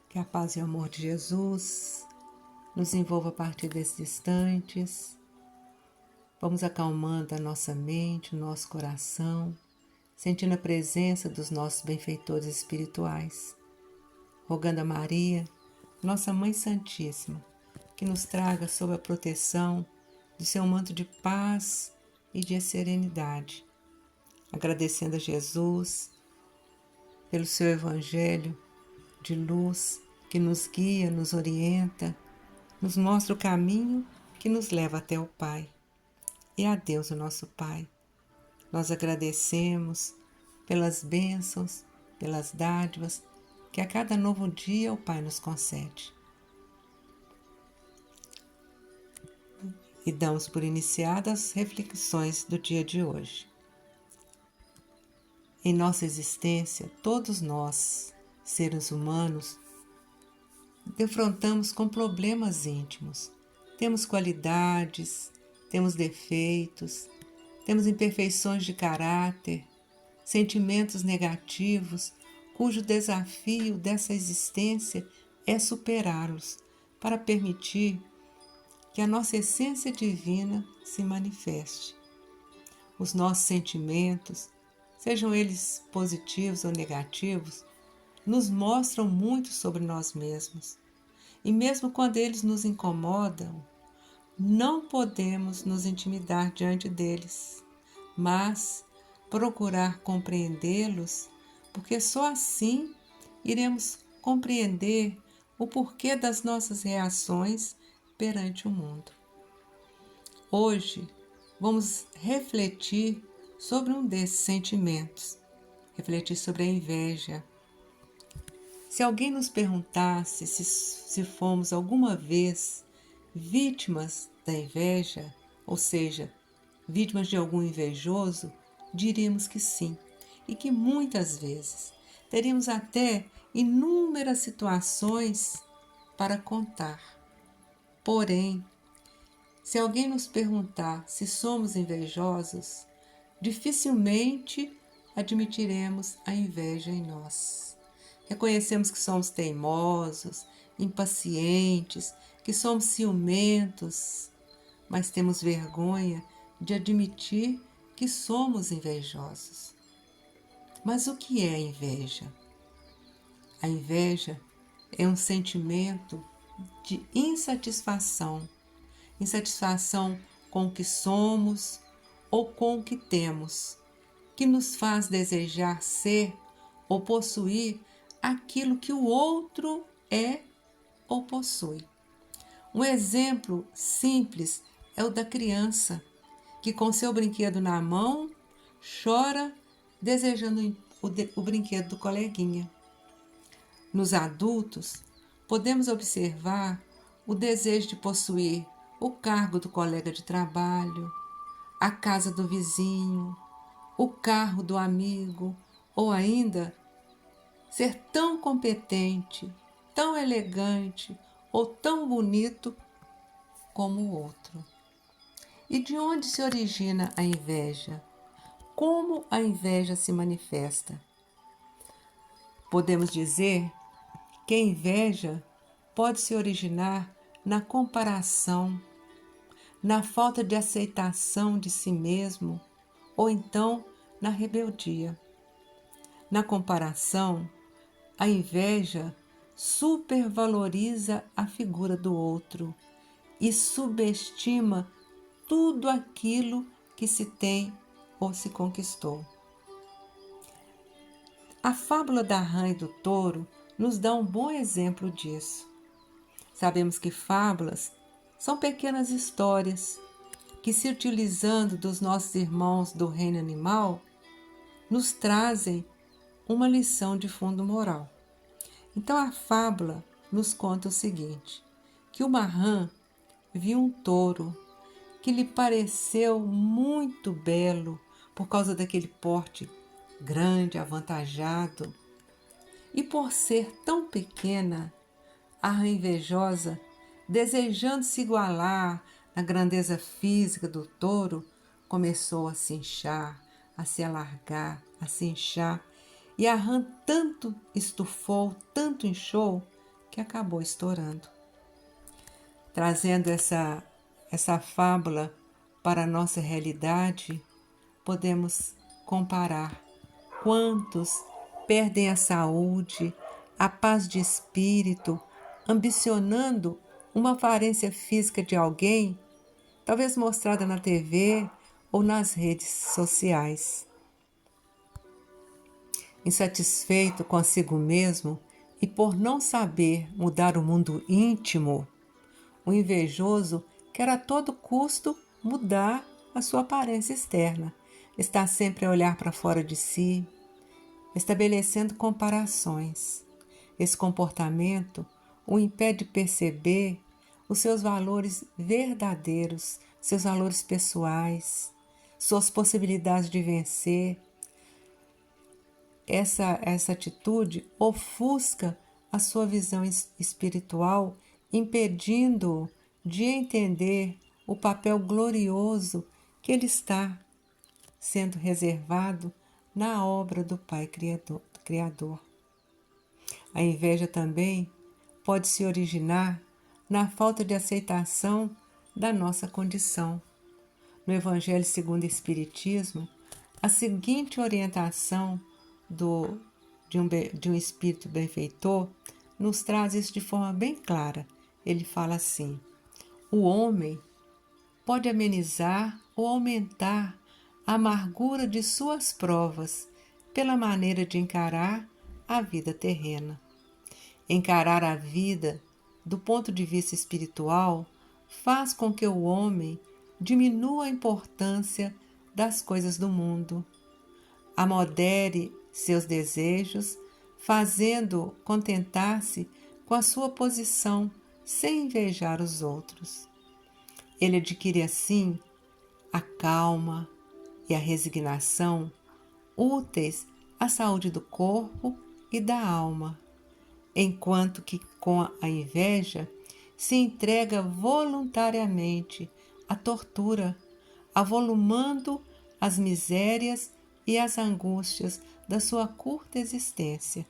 Que a paz e o amor de Jesus nos envolva a partir desses instantes. Vamos acalmando a nossa mente, o nosso coração, sentindo a presença dos nossos benfeitores espirituais, rogando a Maria, nossa Mãe Santíssima, que nos traga sob a proteção do seu manto de paz e de serenidade, agradecendo a Jesus pelo seu Evangelho de luz que nos guia, nos orienta, nos mostra o caminho que nos leva até o Pai. E a Deus, o nosso Pai, nós agradecemos pelas bênçãos, pelas dádivas que a cada novo dia o Pai nos concede. E damos por iniciadas as reflexões do dia de hoje. Em nossa existência, todos nós, seres humanos, defrontamos com problemas íntimos. Temos qualidades, temos defeitos, temos imperfeições de caráter, sentimentos negativos, cujo desafio dessa existência é superá-los para permitir que a nossa essência divina se manifeste. Os nossos sentimentos, sejam eles positivos ou negativos, nos mostram muito sobre nós mesmos. E mesmo quando eles nos incomodam, não podemos nos intimidar diante deles, mas procurar compreendê-los, porque só assim iremos compreender o porquê das nossas reações perante o mundo. Hoje, vamos refletir sobre um desses sentimentos, refletir sobre a inveja. Se alguém nos perguntasse se fomos alguma vez vítimas da inveja, ou seja, vítimas de algum invejoso, diríamos que sim, e que muitas vezes teríamos até inúmeras situações para contar. Porém, se alguém nos perguntar se somos invejosos, dificilmente admitiremos a inveja em nós. Reconhecemos que somos teimosos, impacientes, que somos ciumentos, mas temos vergonha de admitir que somos invejosos. Mas o que é a inveja? A inveja é um sentimento de insatisfação, insatisfação com o que somos ou com o que temos, que nos faz desejar ser ou possuir aquilo que o outro é ou possui. Um exemplo simples é o da criança, que com seu brinquedo na mão chora desejando o brinquedo do coleguinha. Nos adultos, podemos observar o desejo de possuir o cargo do colega de trabalho, a casa do vizinho, o carro do amigo, ou ainda ser tão competente, tão elegante ou tão bonito como o outro. E de onde se origina a inveja? Como a inveja se manifesta? Podemos dizer que a inveja pode se originar na comparação, na falta de aceitação de si mesmo ou então na rebeldia. Na comparação, a inveja supervaloriza a figura do outro e subestima tudo aquilo que se tem ou se conquistou. A fábula da rã e do touro nos dá um bom exemplo disso. Sabemos que fábulas são pequenas histórias que, se utilizando dos nossos irmãos do reino animal, nos trazem uma lição de fundo moral. Então a fábula nos conta o seguinte, que uma rã viu um touro que lhe pareceu muito belo por causa daquele porte grande, avantajado. E por ser tão pequena, a rã invejosa, desejando se igualar na grandeza física do touro, começou a se inchar, a se alargar, a se inchar, e a rã tanto estufou, tanto inchou, que acabou estourando. Trazendo essa fábula para a nossa realidade, podemos comparar quantos perdem a saúde, a paz de espírito, ambicionando uma aparência física de alguém, talvez mostrada na TV ou nas redes sociais. Insatisfeito consigo mesmo e por não saber mudar o mundo íntimo, o invejoso quer a todo custo mudar a sua aparência externa, está sempre a olhar para fora de si, estabelecendo comparações. Esse comportamento o impede de perceber os seus valores verdadeiros, seus valores pessoais, suas possibilidades de vencer. Essa atitude ofusca a sua visão espiritual, impedindo-o de entender o papel glorioso que ele está sendo reservado na obra do Pai Criador. A inveja também pode se originar na falta de aceitação da nossa condição. No Evangelho segundo o Espiritismo, a seguinte orientação de um espírito benfeitor nos traz isso de forma bem clara. Ele fala assim: o homem pode amenizar ou aumentar a amargura de suas provas pela maneira de encarar a vida terrena. Encarar a vida do ponto de vista espiritual faz com que o homem diminua a importância das coisas do mundo, amodere seus desejos, fazendo contentar-se com a sua posição sem invejar os outros. Ele adquire assim a calma e a resignação úteis à saúde do corpo e da alma, enquanto que com a inveja se entrega voluntariamente à tortura, avolumando as misérias e as angústias da sua curta existência.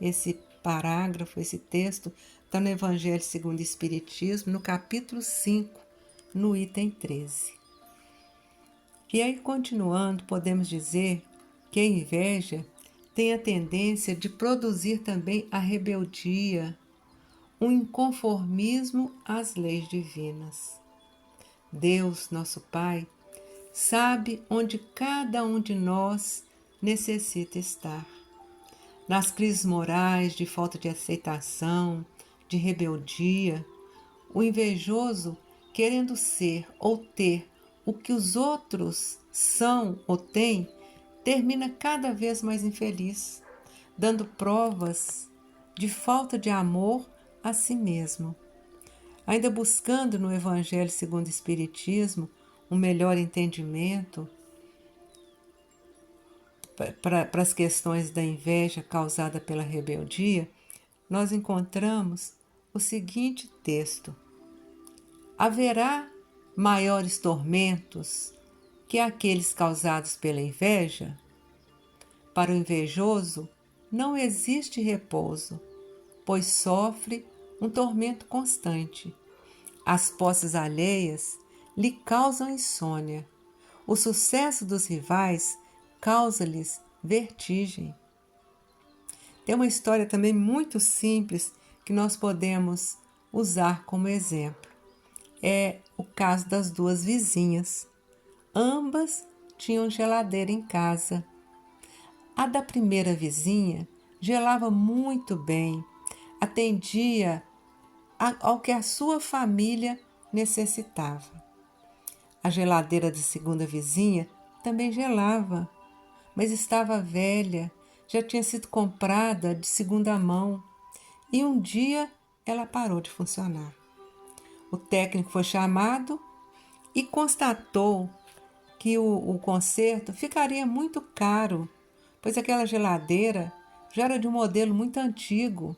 Esse parágrafo, esse texto, está no Evangelho segundo o Espiritismo, no capítulo 5, no item 13. E aí, continuando, podemos dizer que a inveja tem a tendência de produzir também a rebeldia, um inconformismo às leis divinas. Deus, nosso Pai, sabe onde cada um de nós necessita estar. Nas crises morais de falta de aceitação, de rebeldia, o invejoso, querendo ser ou ter o que os outros são ou têm, termina cada vez mais infeliz, dando provas de falta de amor a si mesmo. Ainda buscando no Evangelho segundo o Espiritismo um melhor entendimento para as questões da inveja causada pela rebeldia, nós encontramos o seguinte texto: haverá maiores tormentos que aqueles causados pela inveja? Para o invejoso não existe repouso, pois sofre um tormento constante. As posses alheias lhe causam insônia. O sucesso dos rivais causa-lhes vertigem. Tem uma história também muito simples que nós podemos usar como exemplo. É o caso das duas vizinhas. Ambas tinham geladeira em casa. A da primeira vizinha gelava muito bem, atendia ao que a sua família necessitava. A geladeira da segunda vizinha também gelava, mas estava velha, já tinha sido comprada de segunda mão e um dia ela parou de funcionar. O técnico foi chamado e constatou que o conserto ficaria muito caro, pois aquela geladeira já era de um modelo muito antigo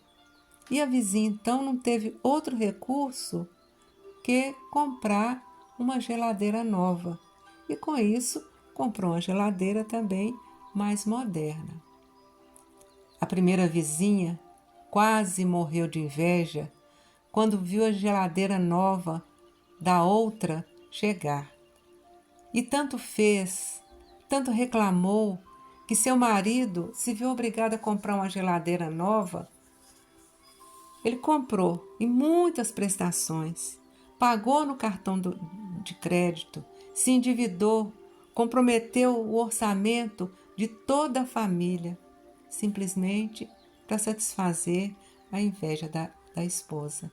e a vizinha então não teve outro recurso que comprar uma geladeira nova e com isso comprou uma geladeira também mais moderna. A primeira vizinha quase morreu de inveja quando viu a geladeira nova da outra chegar. E tanto fez, tanto reclamou, que seu marido se viu obrigado a comprar uma geladeira nova. Ele comprou em muitas prestações, pagou no cartão de crédito, se endividou, comprometeu o orçamento de toda a família, simplesmente para satisfazer a inveja da esposa.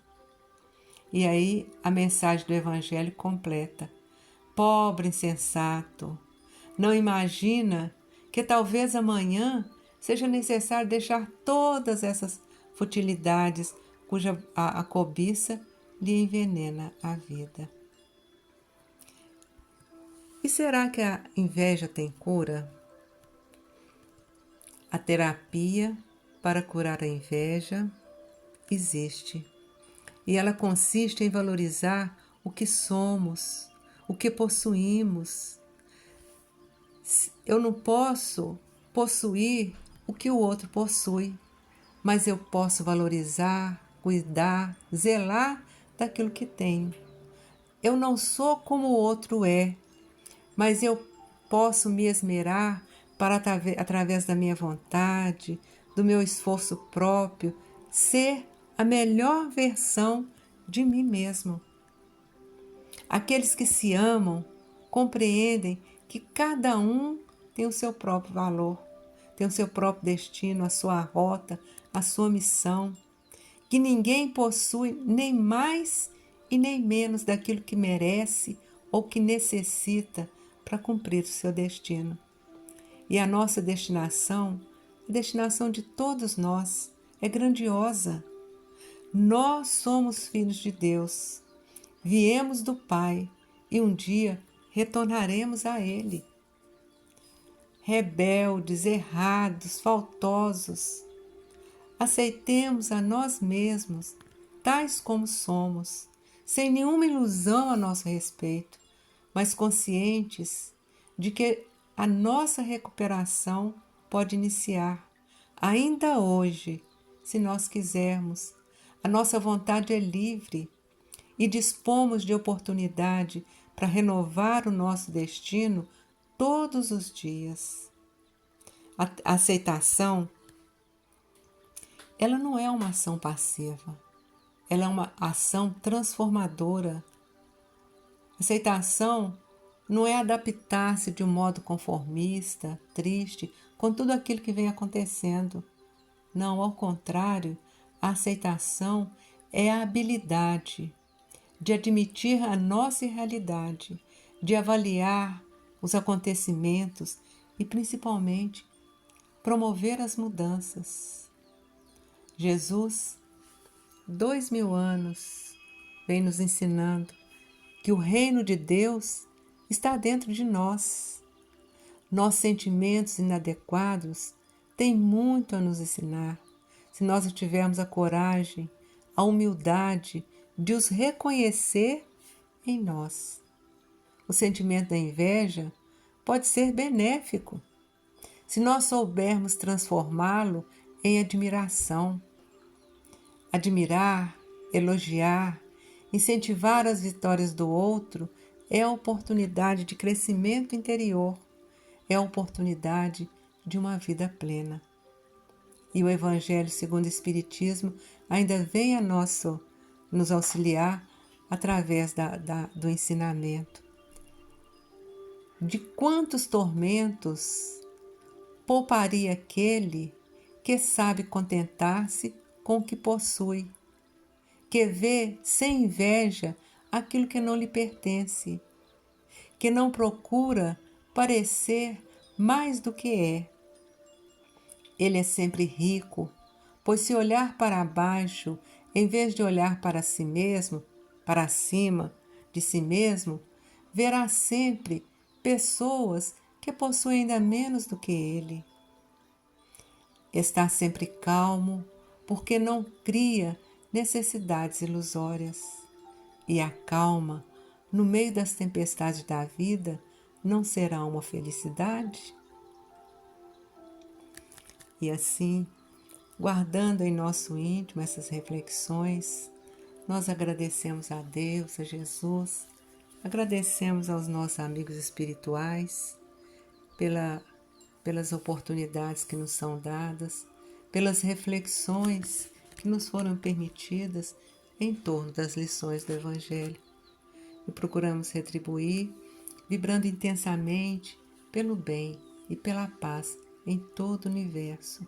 E aí a mensagem do Evangelho completa: pobre insensato, não imagina que talvez amanhã seja necessário deixar todas essas futilidades cuja a cobiça lhe envenena a vida. E será que a inveja tem cura? A terapia para curar a inveja existe. E ela consiste em valorizar o que somos, o que possuímos. Eu não posso possuir o que o outro possui, mas eu posso valorizar, cuidar, zelar daquilo que tenho. Eu não sou como o outro é, mas eu posso me esmerar para, através da minha vontade, do meu esforço próprio, ser a melhor versão de mim mesmo. Aqueles que se amam compreendem que cada um tem o seu próprio valor, tem o seu próprio destino, a sua rota, a sua missão, que ninguém possui nem mais e nem menos daquilo que merece ou que necessita para cumprir o seu destino. E a nossa destinação, a destinação de todos nós, é grandiosa. Nós somos filhos de Deus, viemos do Pai e um dia retornaremos a Ele. Rebeldes, errados, faltosos, aceitemos a nós mesmos, tais como somos, sem nenhuma ilusão a nosso respeito, mas conscientes de que a nossa recuperação pode iniciar ainda hoje, se nós quisermos. A nossa vontade é livre e dispomos de oportunidade para renovar o nosso destino todos os dias. A aceitação, ela não é uma ação passiva, ela é uma ação transformadora. Aceitação não é adaptar-se de um modo conformista, triste, com tudo aquilo que vem acontecendo. Não, ao contrário, a aceitação é a habilidade de admitir a nossa realidade, de avaliar os acontecimentos e, principalmente, promover as mudanças. Jesus, 2000 anos, vem nos ensinando que o reino de Deus está dentro de nós. Nossos sentimentos inadequados têm muito a nos ensinar, se nós tivermos a coragem, a humildade de os reconhecer em nós. O sentimento da inveja pode ser benéfico, se nós soubermos transformá-lo em admiração. Admirar, elogiar, incentivar as vitórias do outro é a oportunidade de crescimento interior, é a oportunidade de uma vida plena. E o Evangelho segundo o Espiritismo ainda vem a nos auxiliar através do ensinamento. De quantos tormentos pouparia aquele que sabe contentar-se com o que possui, que vê sem inveja aquilo que não lhe pertence, que não procura parecer mais do que é. Ele é sempre rico, pois se olhar para baixo, em vez de olhar para si mesmo, para cima de si mesmo, verá sempre pessoas que possuem ainda menos do que ele. Está sempre calmo, porque não cria necessidades ilusórias. E a calma, no meio das tempestades da vida, não será uma felicidade? E assim, guardando em nosso íntimo essas reflexões, nós agradecemos a Deus, a Jesus, agradecemos aos nossos amigos espirituais pelas oportunidades que nos são dadas, pelas reflexões que nos foram permitidas em torno das lições do Evangelho. E procuramos retribuir, vibrando intensamente pelo bem e pela paz em todo o universo.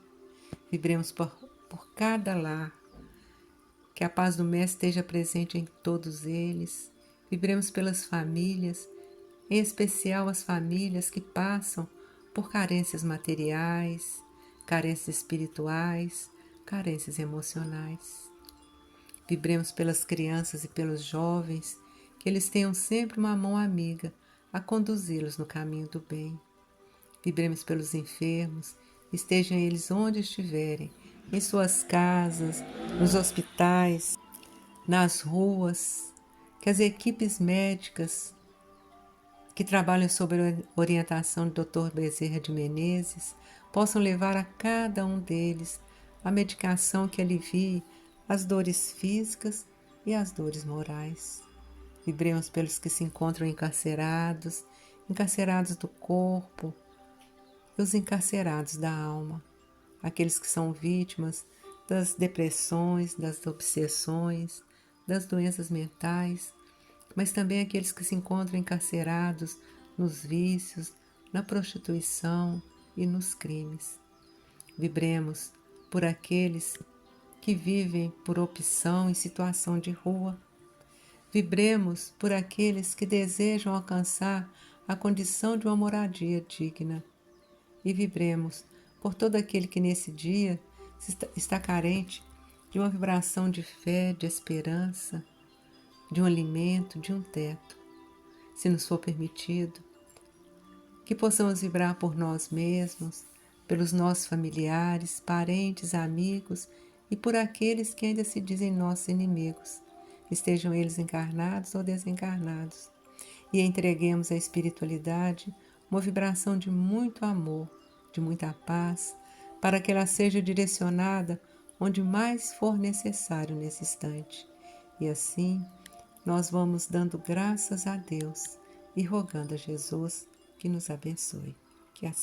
Vibremos por cada lar, que a paz do Mestre esteja presente em todos eles. Vibremos pelas famílias, em especial as famílias que passam por carências materiais, carências espirituais, carências emocionais. Vibremos pelas crianças e pelos jovens, que eles tenham sempre uma mão amiga a conduzi-los no caminho do bem. Vibremos pelos enfermos, estejam eles onde estiverem, em suas casas, nos hospitais, nas ruas, que as equipes médicas que trabalham sob a orientação do Dr. Bezerra de Menezes possam levar a cada um deles a medicação que alivie as dores físicas e as dores morais. Vibremos pelos que se encontram encarcerados do corpo e os encarcerados da alma, aqueles que são vítimas das depressões, das obsessões, das doenças mentais, mas também aqueles que se encontram encarcerados nos vícios, na prostituição e nos crimes. Vibremos por aqueles que vivem por opção em situação de rua. Vibremos por aqueles que desejam alcançar a condição de uma moradia digna. E vibremos por todo aquele que nesse dia está carente de uma vibração de fé, de esperança, de um alimento, de um teto. Se nos for permitido, que possamos vibrar por nós mesmos, pelos nossos familiares, parentes, amigos e por aqueles que ainda se dizem nossos inimigos, estejam eles encarnados ou desencarnados, e entreguemos à espiritualidade uma vibração de muito amor, de muita paz, para que ela seja direcionada onde mais for necessário nesse instante. E assim, nós vamos dando graças a Deus e rogando a Jesus que nos abençoe. Que assim